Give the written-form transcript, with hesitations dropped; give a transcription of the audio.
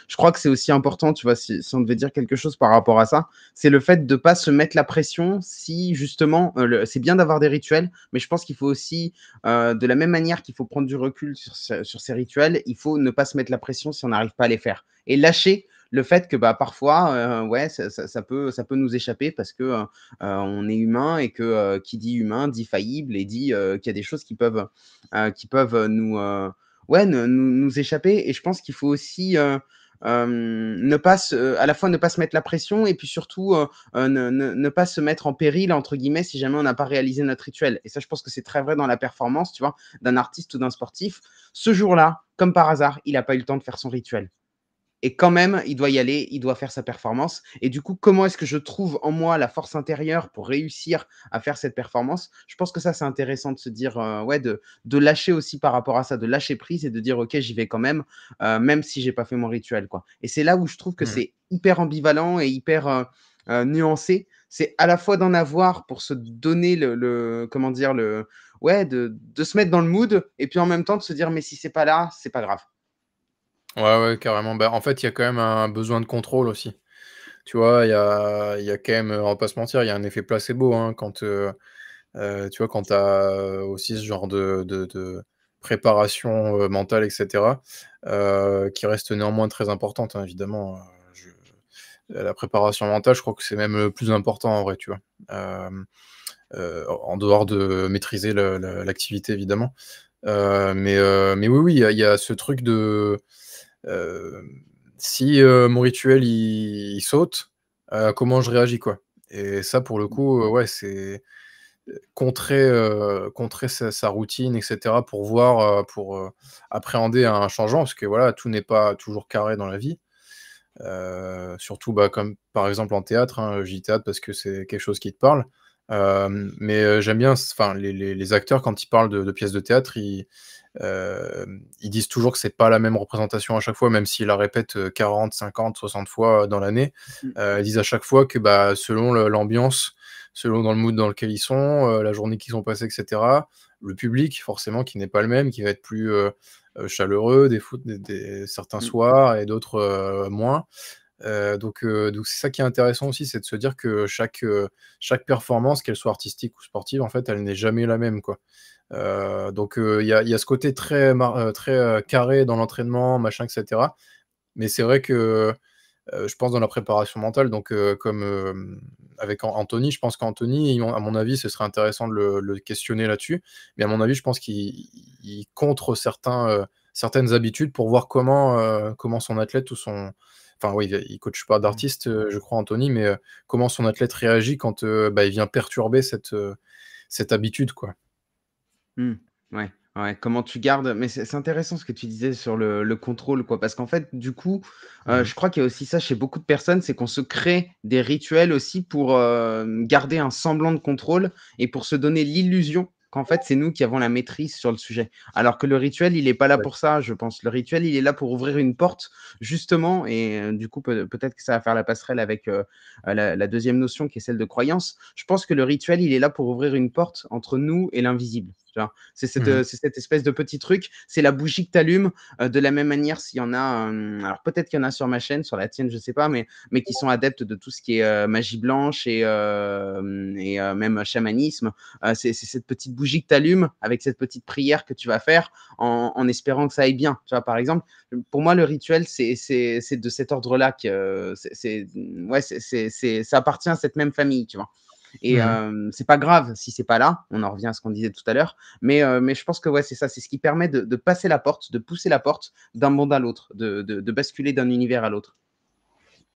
je crois que c'est aussi important, tu vois, si on devait dire quelque chose par rapport à ça, c'est le fait de ne pas se mettre la pression si justement, c'est bien d'avoir des rituels, mais je pense qu'il faut aussi, de la même manière qu'il faut prendre du recul sur ces rituels, il faut ne pas se mettre la pression si on n'arrive pas à les faire. Et lâcher le fait que bah, parfois, ouais, ça peut nous échapper parce que on est humain et que qui dit humain dit faillible et dit qu'il y a des choses qui peuvent ouais, nous échapper. Et je pense qu'il faut aussi ne pas à la fois ne pas se mettre la pression et puis surtout ne pas se mettre en péril, entre guillemets, si jamais on n'a pas réalisé notre rituel. Et ça, je pense que c'est très vrai dans la performance, tu vois, d'un artiste ou d'un sportif. Ce jour-là, comme par hasard, il n'a pas eu le temps de faire son rituel. Et quand même, il doit y aller, il doit faire sa performance. Et du coup, comment est-ce que je trouve en moi la force intérieure pour réussir à faire cette performance? Je pense que ça, c'est intéressant de se dire, ouais, de lâcher aussi par rapport à ça, de lâcher prise et de dire, OK, j'y vais quand même si j'ai pas fait mon rituel, quoi. Et c'est là où je trouve que Mhm. c'est hyper ambivalent et hyper nuancé. C'est à la fois d'en avoir pour se donner comment dire, ouais, de se mettre dans le mood et puis en même temps de se dire, mais si c'est pas là, c'est pas grave. Ouais, ouais, carrément. Bah, en fait, il y a quand même un besoin de contrôle aussi. Tu vois, il y a quand même, on va pas se mentir, il y a un effet placebo, hein, quand, tu vois, quand tu as aussi ce genre de préparation, mentale et cetera, qui reste néanmoins très importante, hein, évidemment, la préparation mentale, je crois que c'est même le plus important en vrai, tu vois? Hem, En dehors de maîtriser l'activité évidemment. Mais oui, oui, il y a ce truc de, heu, si, mon rituel il saute, comment je réagis, quoi? Et ça pour le coup, ouais, c'est contrer sa routine et cetera pour voir, appréhender un changement parce que voilà, tout n'est pas toujours carré dans la vie. Surtout, bah, comme par exemple en théâtre, hein, je dis théâtre parce que c'est quelque chose qui te parle. Mais j'aime bien enfin les acteurs quand ils parlent de pièces de théâtre, ils disent toujours que c'est pas la même représentation à chaque fois, même s'ils la répètent, 40, 50, 60 fois dans l'année. Mmh. Ils disent à chaque fois que, bah, selon l'ambiance, selon dans le mood dans lequel ils sont, la journée qu'ils ont passée et cetera, le public forcément qui n'est pas le même, qui va être plus, chaleureux des certains Mmh. soirs et d'autres, moins. Donc c'est ça qui est intéressant aussi, c'est de se dire que chaque performance, qu'elle soit artistique ou sportive, en fait, elle n'est jamais la même, quoi. Il y a ce côté très, carré dans l'entraînement, machin et cetera. Mais c'est vrai que, je pense dans la préparation mentale, donc comme, avec Anthony, je pense qu'Anthony, à mon avis, ce serait intéressant de le questionner là-dessus. Mais à mon avis, je pense qu'il contre certaines habitudes pour voir comment son athlète ou son enfin oui, il coach pas Mmh. d'artiste, je crois Anthony, mais comment son athlète réagit quand, bah, il vient perturber cette habitude, quoi. Mmh. Ouais, ouais, comment tu gardes mais c'est intéressant ce que tu disais sur le contrôle, quoi. Parce qu'en fait, du coup, Mmh. je crois qu'il y a aussi ça chez beaucoup de personnes, c'est qu'on se crée des rituels aussi pour, garder un semblant de contrôle et pour se donner l'illusion qu'en fait, c'est nous qui avons la maîtrise sur le sujet. Alors que le rituel, il est pas là Ouais. pour ça, je pense. Le rituel, il est là pour ouvrir une porte, justement et du coup, peut-être que ça va faire la passerelle avec, la 2e notion qui est celle de croyance. Je pense que le rituel, il est là pour ouvrir une porte entre nous et l'invisible, tu vois? Mmh. C'est cette espèce de petit truc, c'est la bougie que tu allumes, de la même manière s'il y en a, alors peut-être qu'il y en a sur ma chaîne, sur la tienne, je sais pas, mais qui sont adeptes de tout ce qui est, magie blanche et même chamanisme. C'est cette petite bougie que tu allumes avec cette petite prière que tu vas faire en espérant que ça aille bien. Tu vois? Par exemple, pour moi, le rituel, c'est de cet ordre-là que ouais, ça appartient à cette même famille, tu vois? Et Mmh. c'est pas grave si c'est pas là, on en revient à ce qu'on disait tout à l'heure, mais je pense que ouais, c'est ça, c'est ce qui permet de passer la porte, de pousser la porte d'un monde à l'autre, de basculer d'un univers à l'autre.